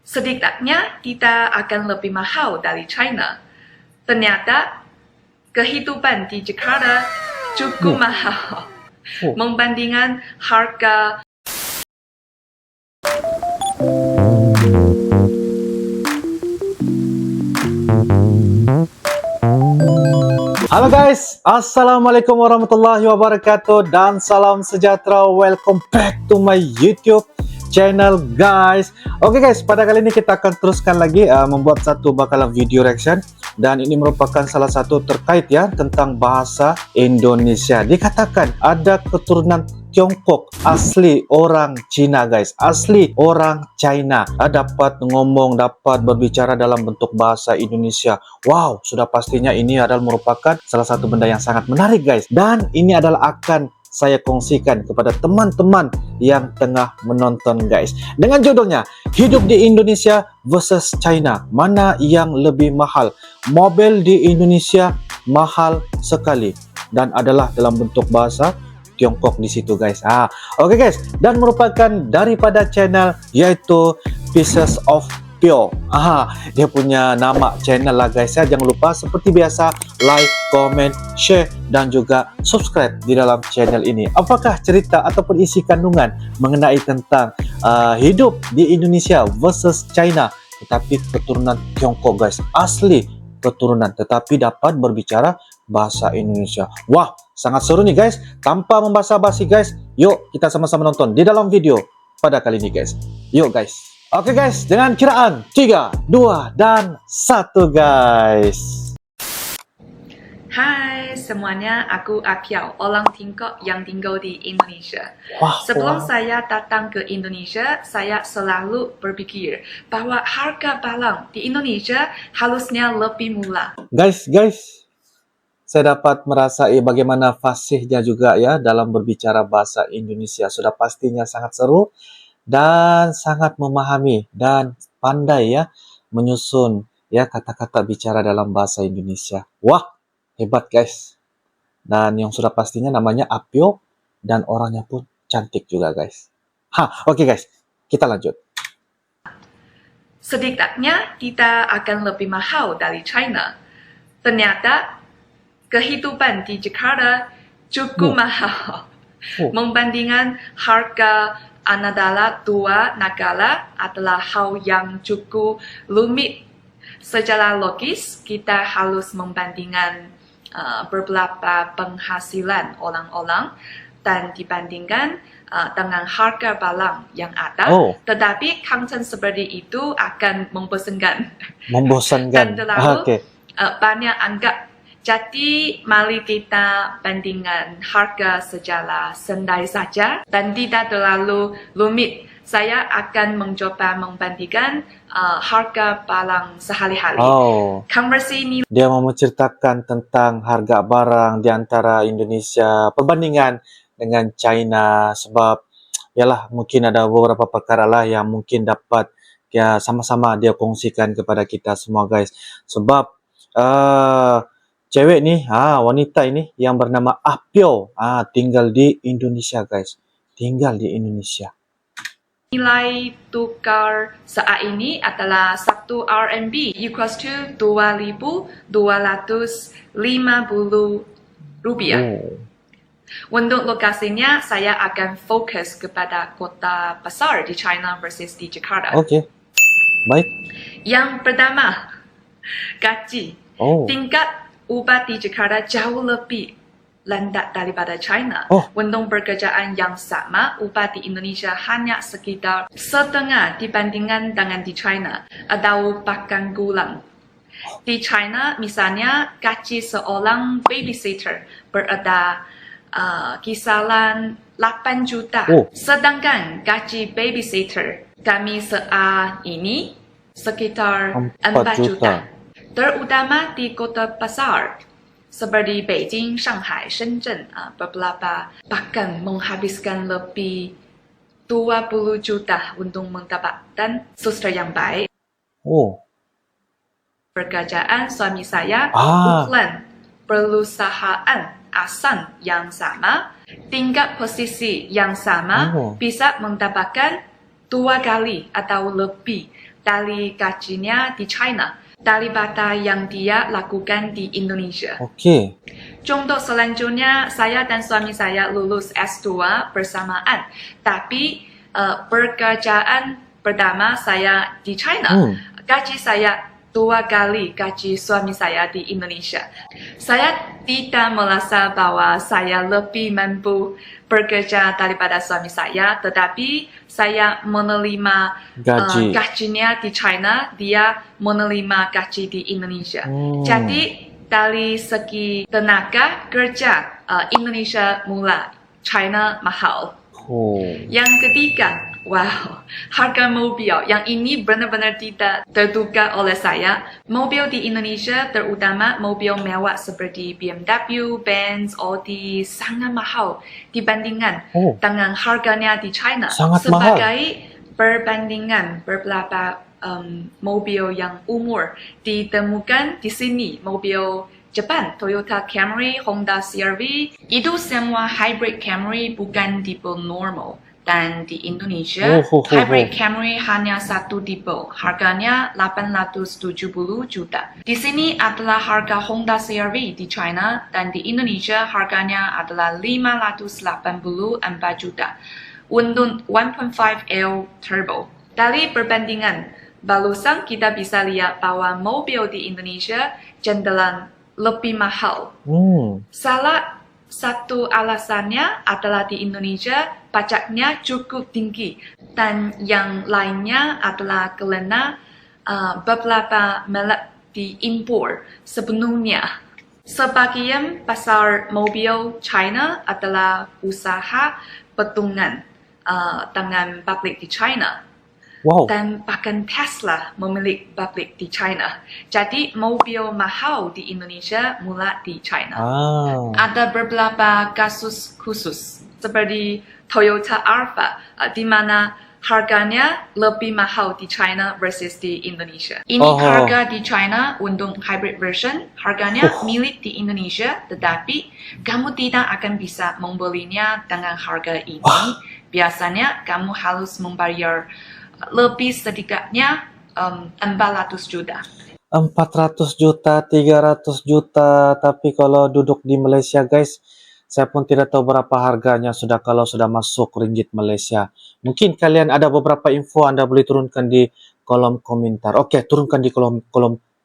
Setidaknya kita akan lebih mahal dari China. Ternyata kehidupan di Jakarta cukup mahal membandingkan harga. Halo guys, Assalamualaikum warahmatullahi wabarakatuh dan salam sejahtera. Welcome back to my YouTube channel guys. Oke guys, pada kali ini kita akan teruskan lagi membuat satu bakalan video reaction. Dan ini merupakan salah satu terkait ya tentang bahasa Indonesia. Dikatakan ada keturunan Tiongkok, asli orang Cina guys, asli orang China, dapat ngomong, dapat berbicara dalam bentuk bahasa Indonesia. Wow, sudah pastinya ini adalah merupakan salah satu benda yang sangat menarik guys. Dan ini adalah akan saya kongsikan kepada teman-teman yang tengah menonton guys, dengan judulnya Hidup di Indonesia versus China, mana yang lebih mahal? Mobil di Indonesia mahal sekali dan adalah dalam bentuk bahasa Tiongkok di situ guys. Oke guys, dan merupakan daripada channel yaitu Pieces of Pio. Dia punya nama channel lah guys ya. Jangan lupa seperti biasa like, comment, share dan juga subscribe di dalam channel ini. Apakah cerita ataupun isi kandungan mengenai tentang hidup di Indonesia versus China, tetapi keturunan Tiongkok guys, asli keturunan tetapi dapat berbicara bahasa Indonesia. Wah, sangat seru nih guys. Tanpa membasa-basi guys, yuk kita sama-sama nonton di dalam video pada kali ini guys. Yuk guys. Oke guys, dengan kiraan 3, 2, dan 1 guys. Hai semuanya, aku Apiao, orang Tiongkok yang tinggal di Indonesia. Sebelum saya datang ke Indonesia, saya selalu berpikir bahwa harga barang di Indonesia harusnya lebih murah. Guys, saya dapat merasai bagaimana fasihnya juga ya dalam berbicara bahasa Indonesia. Sudah pastinya sangat seru dan sangat memahami dan pandai ya menyusun ya kata-kata bicara dalam bahasa Indonesia. Wah, hebat guys. Dan yang sudah pastinya namanya Apio dan orangnya pun cantik juga guys. Oke guys, kita lanjut. Setidaknya kita akan lebih mahal dari China. Ternyata kehidupan di Jakarta cukup mahal membandingkan harga antara dua negara adalah hal yang cukup rumit. Secara logis, kita harus membandingkan beberapa penghasilan orang-orang dan dibandingkan dengan harga barang yang ada. Tetapi konten seperti itu akan membosankan. Dan terlalu banyak anggap. Jadi, mari kita bandingkan harga secara sendiri saja dan tidak terlalu rumit. Saya akan mencoba membandingkan harga barang sehari-hari. Konversi ini dia mau menceritakan tentang harga barang di antara Indonesia, perbandingan dengan China, sebab yalah mungkin ada beberapa perkara lah yang mungkin dapat ya sama-sama dia kongsikan kepada kita semua guys. Sebab cewek nih, wanita ini yang bernama Apio, tinggal di Indonesia guys, tinggal di Indonesia. Nilai tukar saat ini adalah 1 RMB equals to 2.250 rupiah. Untuk lokasinya, saya akan fokus kepada kota besar di China versus di Jakarta. Oke, baik. Yang pertama, gaji. Tingkat upah di Jakarta jauh lebih rendah daripada China. Untuk pekerjaan yang sama, upah di Indonesia hanya sekitar setengah dibandingkan dengan di China, atau bahkan kurang. Di China, misalnya, gaji seorang babysitter berada kisaran 8 juta. Sedangkan gaji babysitter kami saat ini sekitar 4 juta. Terutama di kota besar seperti Beijing, Shanghai, Shenzhen, beberapa bahkan menghabiskan lebih 20 juta untuk mendapatkan suster yang baik. Pekerjaan suami saya bukan perusahaan asal yang sama, tingkat posisi yang sama bisa mendapatkan 2 kali atau lebih dari gajinya di China daripada yang dia lakukan di Indonesia. Oke. Contoh selanjutnya, saya dan suami saya lulus S2 bersamaan, tapi pekerjaan pertama saya di China. Gaji saya 2 kali gaji suami saya di Indonesia. Saya tidak merasa bahwa saya lebih mampu bekerja daripada suami saya, tetapi saya menerima gajinya di China, dia menerima gaji di Indonesia. Jadi dari segi tenaga kerja, Indonesia murah, China mahal. Yang ketiga, wow, harga mobil. Yang ini benar-benar tidak terduga oleh saya. Mobil di Indonesia, terutama mobil mewah seperti BMW, Benz, Audi, sangat mahal dibandingkan dengan harganya di China. Sangat Sebagai mahal. perbandingan beberapa mobil yang umur ditemukan di sini, mobil Jepang, Toyota Camry, Honda CR-V, itu semua hybrid Camry bukan tipe normal. Dan di Indonesia, hybrid Camry hanya satu tipe, harganya 870 juta. Di sini adalah harga Honda CR-V di China, dan di Indonesia harganya adalah 584 juta. Untuk 1.5L turbo. Dari perbandingan, barusan kita bisa lihat bahwa mobil di Indonesia cenderung lebih mahal. Salah satu alasannya adalah di Indonesia pajaknya cukup tinggi, dan yang lainnya adalah karena beberapa merek diimpor sebelumnya. Sebagian pasar mobil China adalah usaha patungan dengan pabrik di China. Dan bahkan Tesla memiliki pabrik di China. Jadi mobil mahal di Indonesia murah di China. Ada beberapa kasus khusus seperti Toyota Alphard, di mana harganya lebih mahal di China versus di Indonesia. Ini harga di China untuk hybrid version, harganya milik di Indonesia, tetapi kamu tidak akan bisa membelinya dengan harga ini. Biasanya kamu harus membayar lebih sedikitnya 400 juta. 400 juta, 300 juta, tapi kalau duduk di Malaysia guys, saya pun tidak tahu berapa harganya kalau sudah masuk ringgit Malaysia. Mungkin kalian ada beberapa info, Anda boleh turunkan di kolom komentar. Oke, turunkan di kolom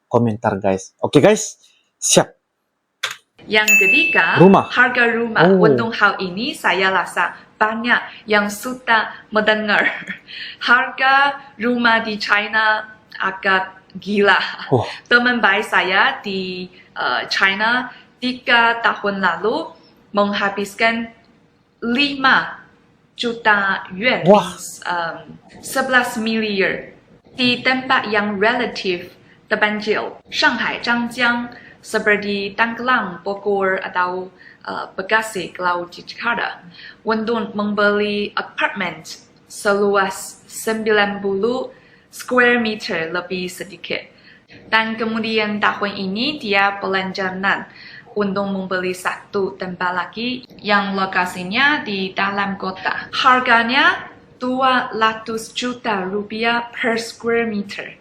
komentar guys. Oke guys, siap. Yang ketiga, harga rumah. Untuk hal ini saya rasa banyak yang sudah mendengar. Harga rumah di China agak gila. Teman baik saya di China 3 tahun lalu menghabiskan 5 juta yuan, 11 miliar di tempat yang relatif terpencil. Shanghai, Zhangjiang, seperti Tangerang, Bogor, atau Bekasi, kalau di Jakarta, untuk membeli apartemen seluas 90 square meter lebih sedikit. Dan kemudian tahun ini dia berencana untuk membeli satu tempat lagi yang lokasinya di dalam kota. Harganya 200 juta rupiah per square meter.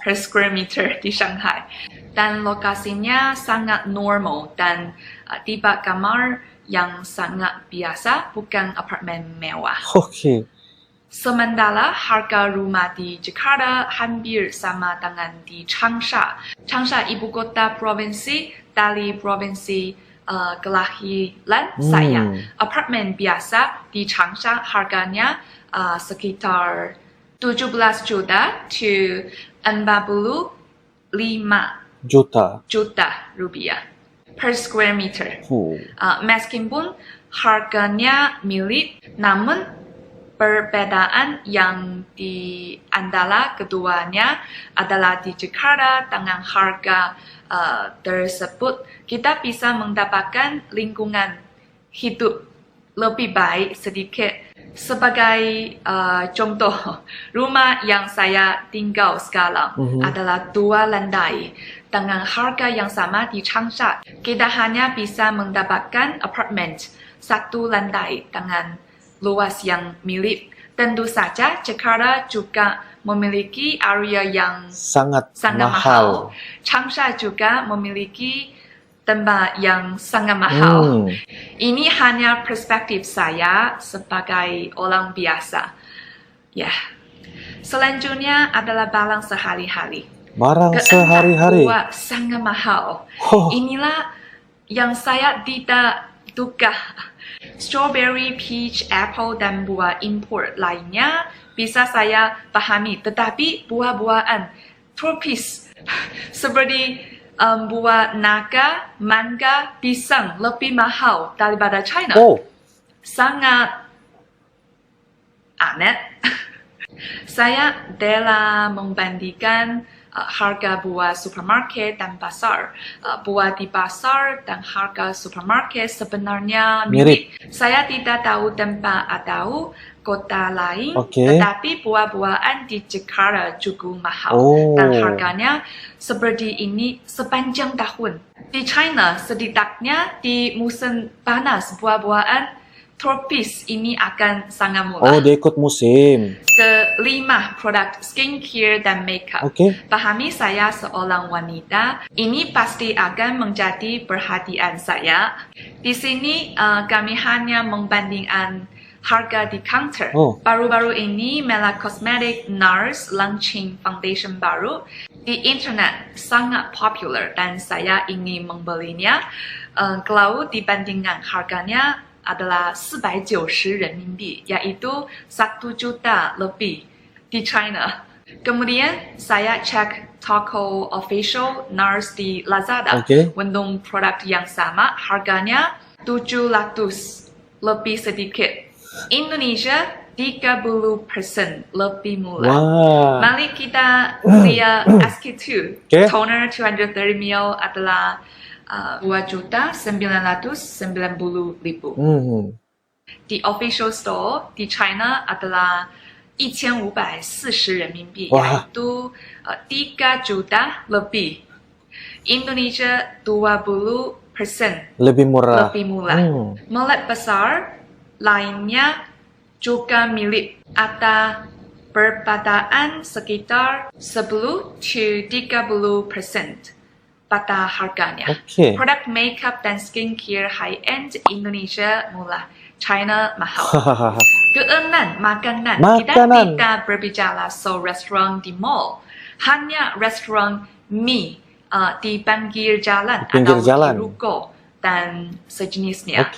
Per square meter di Shanghai. Dan lokasinya sangat normal dan tipe kamar yang sangat biasa, bukan apartemen mewah. Sementara harga rumah di Jakarta hampir sama dengan di Changsha. Changsha ibu kota provinsi dari provinsi kelahiran saya. Apartemen biasa di Changsha harganya sekitar 17 juta to 45 juta rupiah per square meter. Meskipun harganya mirip, namun perbedaan yang di antara keduanya adalah di Jakarta dengan harga tersebut kita bisa mendapatkan lingkungan hidup lebih baik sedikit. Sebagai contoh, rumah yang saya tinggal sekarang adalah 2 lantai. Dengan harga yang sama di Changsha, kita hanya bisa mendapatkan apartemen 1 lantai dengan luas yang mirip. Tentu saja Jakarta juga memiliki area yang sangat mahal. mahal. Changsha juga memiliki tempat yang sangat mahal. Ini hanya perspektif saya sebagai orang biasa. Ya. Selanjutnya adalah barang sehari-hari. Barang sehari-hari. Buah sangat mahal. Oh. Inilah yang saya tidak duga. Strawberry, peach, apple, dan buah import lainnya bisa saya pahami. Tetapi buah-buahan tropis seperti buah naga, mangga, pisang lebih mahal daripada China. Oh. Sangat aneh. Saya rela membandingkan harga buah supermarket dan pasar. Buah di pasar dan harga supermarket sebenarnya mirip. Saya tidak tahu tempat atau kota lain, tetapi buah-buahan di Jakarta juga mahal. Dan harganya seperti ini sepanjang tahun. Di China, setidaknya di musim panas, buah-buahan tropis ini akan sangat murah. Oh, dia ikut musim. Kelima, produk skincare dan makeup. Pahami saya seorang wanita, ini pasti akan menjadi perhatian saya. Di sini kami hanya membandingkan harga di counter. Baru-baru ini Mela Cosmetics NARS launching foundation baru. Di internet sangat popular dan saya ingin membelinya. Kalau dibandingkan harganya adalah 490 renminbi, yaitu 1 juta lebih di China. Kemudian saya cek toko official NARS di Lazada. Untuk produk yang sama, harganya 700 lebih sedikit. Indonesia 30% lebih murah. Mari kita lihat SK2. Toner 230 ml adalah 2.990.000. Di official store di China adalah 1.540 renminbi, yaitu 3 juta lebih. Indonesia 20% lebih murah. Melet besar lainnya juga mirip. Ada perbedaan sekitar 10-30% pada harganya. Produk makeup dan skincare high-end Indonesia murah, China mahal. Keenam, makanan. Kita tidak berbicara soal restoran di mall. Hanya restoran mie di pinggir jalan atau di ruko dan sejenisnya.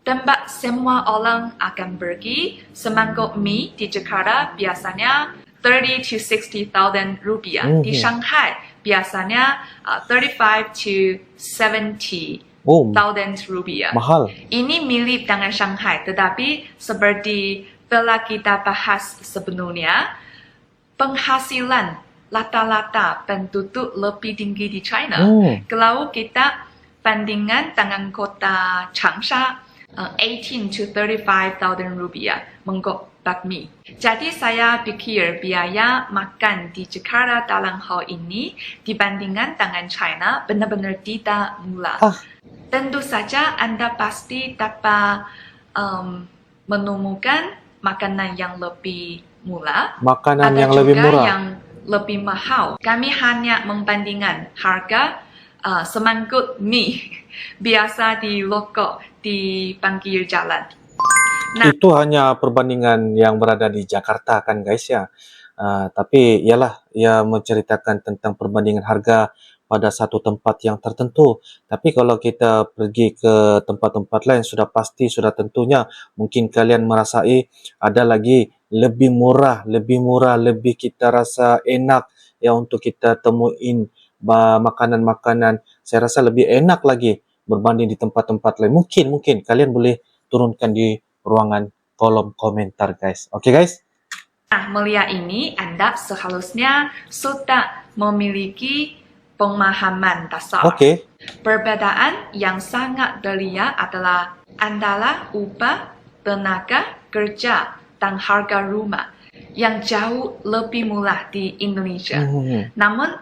Tempat semua orang akan pergi. Semangkuk mie di Jakarta biasanya 30-60,000 rupiah. Di Shanghai biasanya 35-70,000 rupiah. Mahal. Ini mirip dengan Shanghai, tetapi seperti telah kita bahas sebelumnya, penghasilan rata-rata penduduk lebih tinggi di China. Kalau kita bandingkan dengan kota Changsha, 18-35,000 rupiah mangkok bakmi. Jadi saya pikir biaya makan di Jakarta dalam hal ini dibandingkan dengan China benar-benar tidak murah. Tentu saja Anda pasti dapat menemukan makanan yang lebih murah. Makanan yang lebih murah. Yang lebih mahal. Kami hanya membandingkan harga semangkuk mie biasa di loko di pinggir jalan. Itu hanya perbandingan yang berada di Jakarta kan guys ya. Tapi ialah ia menceritakan tentang perbandingan harga pada satu tempat yang tertentu. Tapi kalau kita pergi ke tempat-tempat lain sudah pasti, sudah tentunya mungkin kalian merasai ada lagi lebih murah, lebih kita rasa enak ya untuk kita temuin makanan-makanan. Saya rasa lebih enak lagi berbanding di tempat-tempat lain. Mungkin kalian boleh turunkan di ruangan kolom komentar guys. Oke guys? Nah, melihat ini Anda seharusnya sudah memiliki pemahaman dasar. Perbedaan yang sangat terlihat adalah antara upah, tenaga kerja, dan harga rumah yang jauh lebih murah di Indonesia. Namun,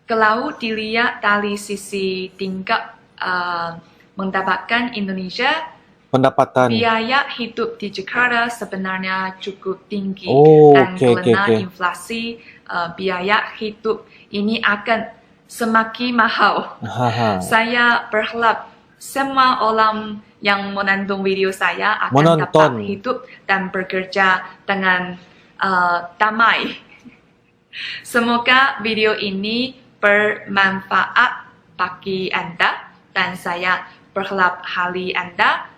kalau dilihat dari sisi tingkat mendapatkan Indonesia pendapatan. Biaya hidup di Jakarta sebenarnya cukup tinggi dan karena inflasi biaya hidup ini akan semakin mahal. Saya berharap semua orang yang menonton video saya akan dapat hidup dan bekerja dengan damai. Semoga video ini bermanfaat bagi Anda dan saya berharap hari Anda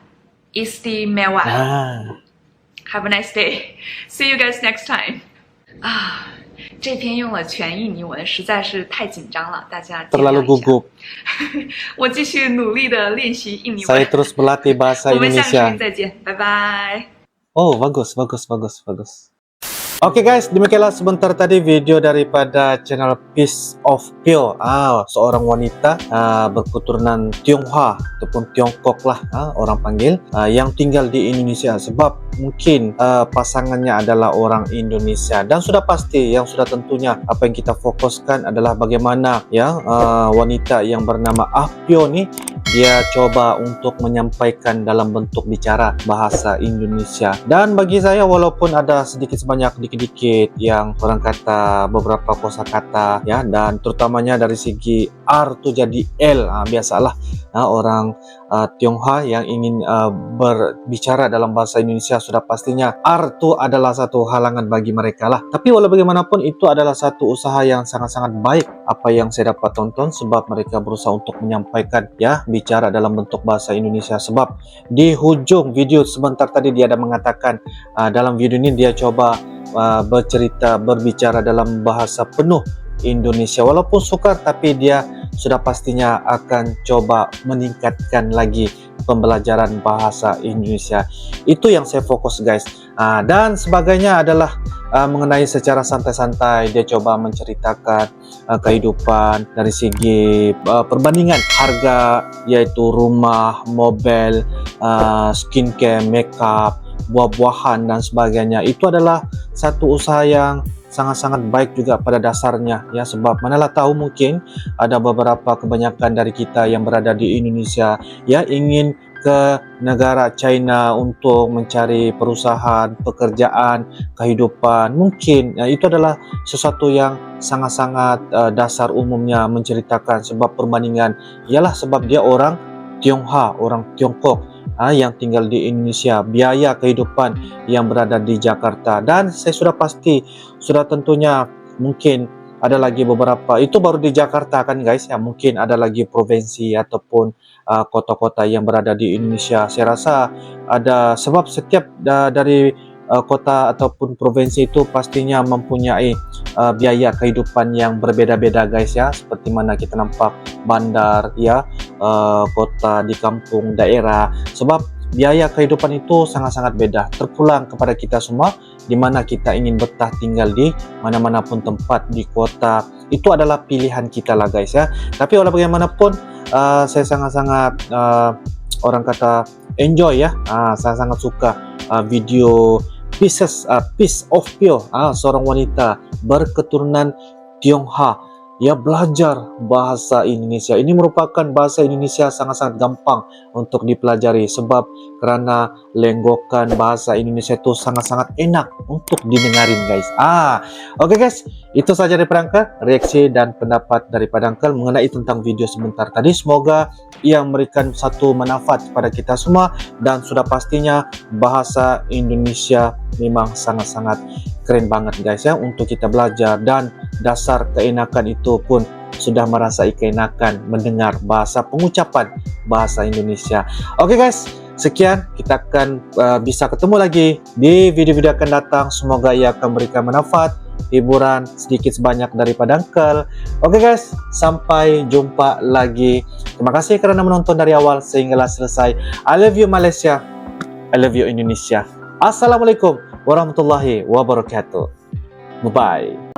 istimewa. Have a nice day. See you guys next time. 这篇用了全印尼文，实在是太紧张了，大家见谅一下。Terlalu gugup. 我继续努力的练习印尼文。Saya terus berlatih bahasa Indonesia. 我们下视频再见，拜拜。Oh, bagus. Oke guys, demikianlah sebentar tadi video daripada channel Piece of Pio. Seorang wanita berketurunan Tionghoa ataupun Tiongkok lah orang panggil, yang tinggal di Indonesia. Sebab mungkin pasangannya adalah orang Indonesia, dan sudah pasti yang sudah tentunya apa yang kita fokuskan adalah bagaimana ya wanita yang bernama Pio nih dia coba untuk menyampaikan dalam bentuk bicara bahasa Indonesia. Dan bagi saya, walaupun ada sedikit sebanyak dikit-dikit yang orang kata beberapa kosakata ya, dan terutamanya dari segi R tuh jadi L, biasalah orang Tionghoa yang ingin berbicara dalam bahasa Indonesia sudah pastinya R itu adalah satu halangan bagi mereka lah. Tapi walau bagaimanapun itu adalah satu usaha yang sangat-sangat baik apa yang saya dapat tonton, sebab mereka berusaha untuk menyampaikan ya bicara dalam bentuk bahasa Indonesia. Sebab di hujung video sebentar tadi dia ada mengatakan dalam video ini dia coba berbicara dalam bahasa penuh Indonesia, walaupun sukar tapi dia sudah pastinya akan coba meningkatkan lagi pembelajaran bahasa Indonesia. Itu yang saya fokus guys. Dan sebagainya adalah mengenai secara santai-santai dia coba menceritakan kehidupan dari segi perbandingan harga, yaitu rumah, mobil, skincare, makeup, buah-buahan dan sebagainya. Itu adalah satu usaha yang sangat-sangat baik juga pada dasarnya ya, sebab manalah tahu mungkin ada beberapa kebanyakan dari kita yang berada di Indonesia ya ingin ke negara China untuk mencari perusahaan, pekerjaan, kehidupan. Mungkin ya, itu adalah sesuatu yang sangat-sangat dasar umumnya menceritakan sebab perbandingan ialah sebab dia orang Tionghoa, orang Tiongkok yang tinggal di Indonesia, biaya kehidupan yang berada di Jakarta. Dan saya sudah pasti, sudah tentunya mungkin ada lagi beberapa, itu baru di Jakarta kan guys ya, mungkin ada lagi provinsi ataupun kota-kota yang berada di Indonesia. Saya rasa ada, sebab setiap dari kota ataupun provinsi itu pastinya mempunyai biaya kehidupan yang berbeda-beda guys ya, seperti mana kita nampak bandar ya, kota di kampung daerah, sebab biaya kehidupan itu sangat-sangat beda, terpulang kepada kita semua di mana kita ingin betah tinggal di mana-mana pun tempat di kota. Itu adalah pilihan kita lah guys ya. Tapi walau bagaimanapun saya sangat-sangat orang kata enjoy ya, saya sangat suka video Piece of Pio, seorang wanita berketurunan Tionghoa ya belajar bahasa Indonesia. Ini merupakan bahasa Indonesia sangat-sangat gampang untuk dipelajari, sebab karena lenggokan bahasa Indonesia itu sangat-sangat enak untuk didengarin guys. Oke guys, itu saja dari Uncle, reaksi dan pendapat daripada Uncle mengenai tentang video sebentar tadi. Semoga ia memberikan satu manfaat kepada kita semua, dan sudah pastinya bahasa Indonesia memang sangat-sangat keren banget guys ya untuk kita belajar, dan dasar keenakan itu pun sudah merasai keenakan mendengar bahasa pengucapan bahasa Indonesia. Oke guys, sekian, kita akan bisa ketemu lagi di video-video akan datang. Semoga ia akan memberikan manfaat, hiburan sedikit sebanyak daripada Uncle. Oke guys, sampai jumpa lagi. Terima kasih karena menonton dari awal sehingga selesai. I love you Malaysia, I love you Indonesia. Assalamualaikum warahmatullahi wabarakatuh. Bye bye.